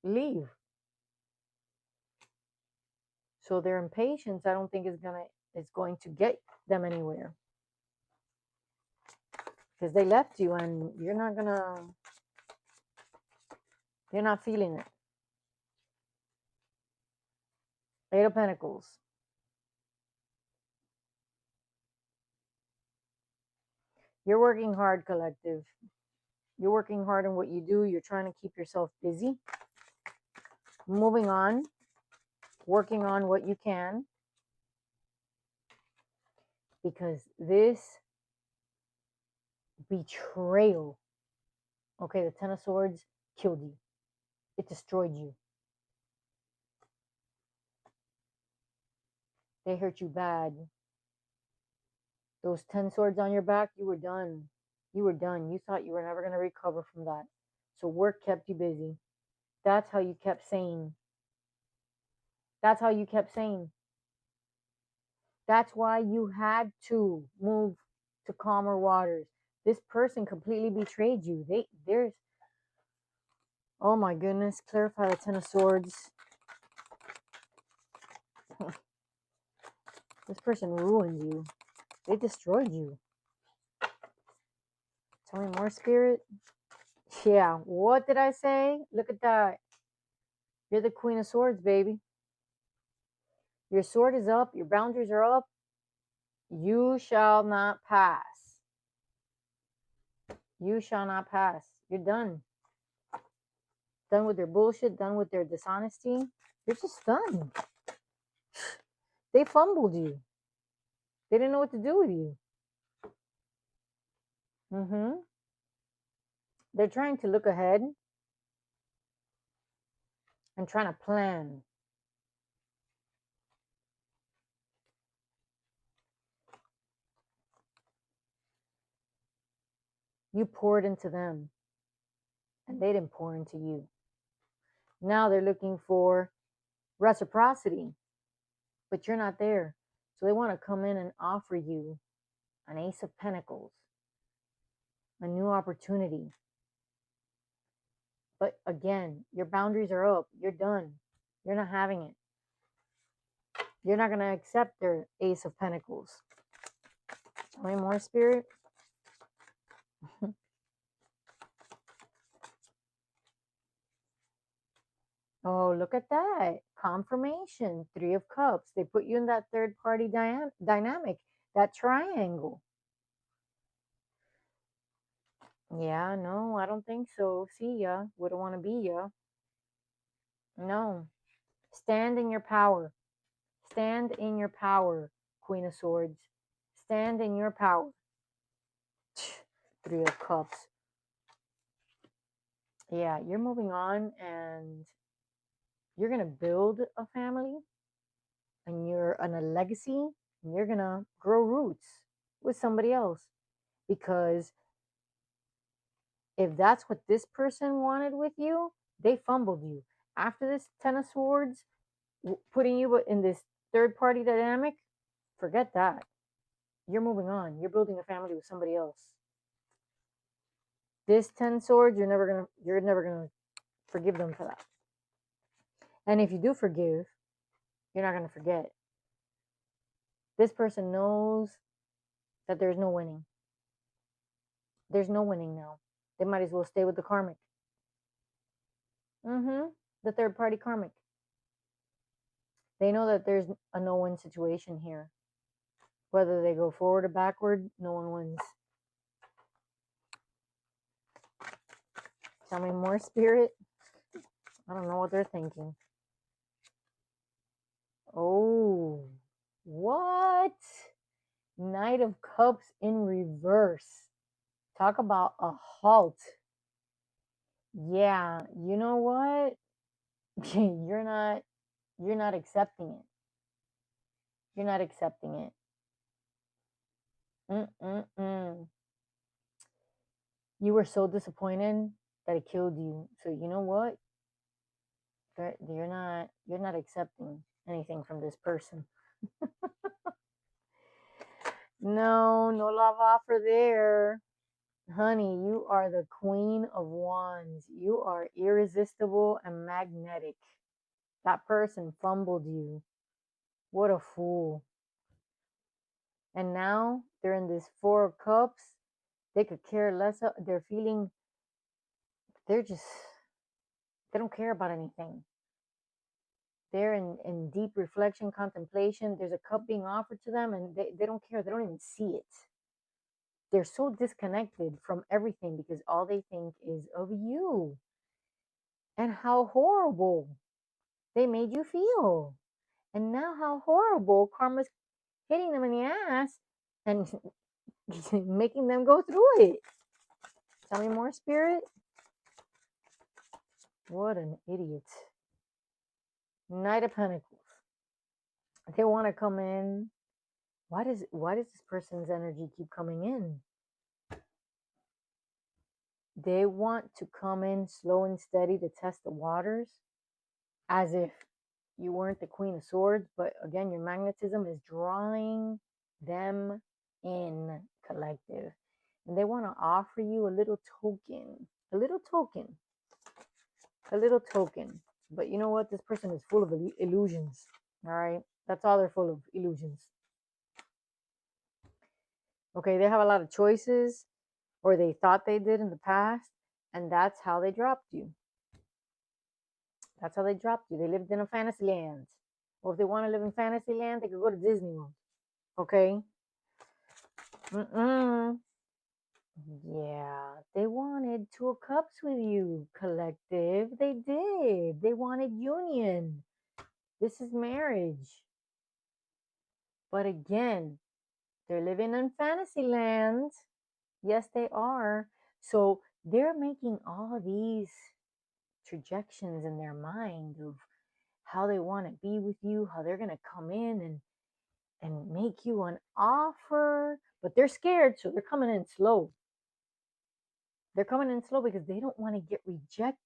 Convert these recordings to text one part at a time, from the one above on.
leave. So their impatience, I don't think is going to get them anywhere, because they left you and you're not feeling it. Eight of Pentacles. You're working hard, collective. You're working hard in what you do. You're trying to keep yourself busy. Moving on. Working on what you can. Because this betrayal, okay, the Ten of Swords killed you. It destroyed you. They hurt you bad. Those 10 swords on your back, you were done. You were done. You thought you were never going to recover from that. So work kept you busy. That's how you kept sane. That's how you kept sane. That's why you had to move to calmer waters. This person completely betrayed you. There's, oh my goodness, clarify the Ten of Swords. This person ruined you. They destroyed you. Tell me more, Spirit. Yeah, what did I say? Look at that. You're the Queen of Swords, baby. Your sword is up. Your boundaries are up. You shall not pass. You shall not pass. You're done. Done with their bullshit. Done with their dishonesty. You're just done. They fumbled you. They didn't know what to do with you. They're trying to look ahead and trying to plan. You poured into them and they didn't pour into you. Now they're looking for reciprocity, but you're not there. So they want to come in and offer you an Ace of Pentacles, a new opportunity. But again, your boundaries are up. You're done. You're not having it. You're not going to accept their Ace of Pentacles. Tell me more, Spirit. Oh, look at that. Confirmation. Three of Cups. They put you in that third party dynamic, that triangle. Yeah, no, I don't think so. See ya. Wouldn't want to be ya. No. Stand in your power. Stand in your power, Queen of Swords. Stand in your power. Three of Cups. Yeah, you're moving on and you're going to build a family and you're on a legacy and you're going to grow roots with somebody else. Because if that's what this person wanted with you, they fumbled you. After this Ten of Swords, putting you in this third party dynamic, forget that. You're moving on. You're building a family with somebody else. This 10 swords, you're never gonna forgive them for that. And if you do forgive, you're not gonna forget. This person knows that there's no winning. There's no winning now. They might as well stay with the karmic. The third party karmic. They know that there's a no-win situation here. Whether they go forward or backward, no one wins. Tell me more, Spirit. I don't know what they're thinking. Oh, what? Knight of Cups in reverse. Talk about a halt. Yeah, you know what? You're not accepting it. You're not accepting it. You were so disappointed that it killed you. So you know what? You're not accepting anything from this person. No love offer there. Honey, you are the queen of wands. You are irresistible and magnetic. That person fumbled you. What a fool. And now they're in this Four of Cups. They could care less. They're feeling, they're just, they don't care about anything. They're in deep reflection, contemplation. There's a cup being offered to them and they don't care. They don't even see it. They're so disconnected from everything because all they think is of you and how horrible they made you feel. And now how horrible karma's hitting them in the ass and making them go through it. Tell me more, Spirit. What an idiot. Knight of Pentacles. They want to come in. Why does this person's energy keep coming in? They want to come in slow and steady to test the waters, as if you weren't the Queen of Swords, but again, your magnetism is drawing them in, collective. And they want to offer you a little token, a little token, a little token. But you know what? This person is full of illusions. All right. That's all they're full of, illusions. Okay. They have a lot of choices, or they thought they did in the past. And that's how they dropped you. That's how they dropped you. They lived in a fantasy land. Or if they want to live in fantasy land, they could go to Disney World. Okay. Yeah, they wanted Two of Cups with you, collective. They did. They wanted union. This is marriage. But again, they're living in fantasy land. Yes, they are. So they're making all these projections in their mind of how they want to be with you, how they're going to come in and make you an offer. But they're scared, so they're coming in slow. They're coming in slow because they don't want to get rejected.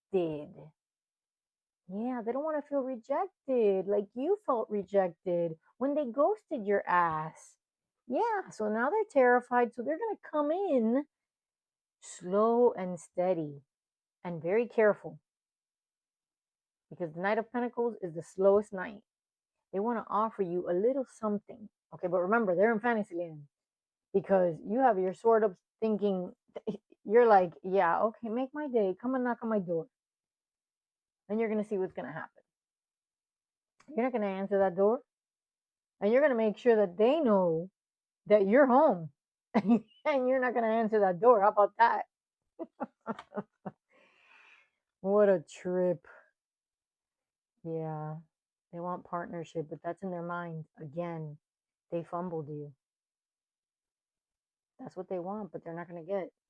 Yeah, they don't want to feel rejected like you felt rejected when they ghosted your ass. Yeah, so now they're terrified. So they're going to come in slow and steady and very careful because the Knight of Pentacles is the slowest knight. They want to offer you a little something. Okay, but remember, they're in Fantasyland because you have your sword up thinking, you're like, yeah, okay, make my day. Come and knock on my door. And you're going to see what's going to happen. You're not going to answer that door. And you're going to make sure that they know that you're home. And you're not going to answer that door. How about that? What a trip. Yeah. They want partnership, but that's in their mind. Again, they fumbled you. That's what they want, but they're not going to get.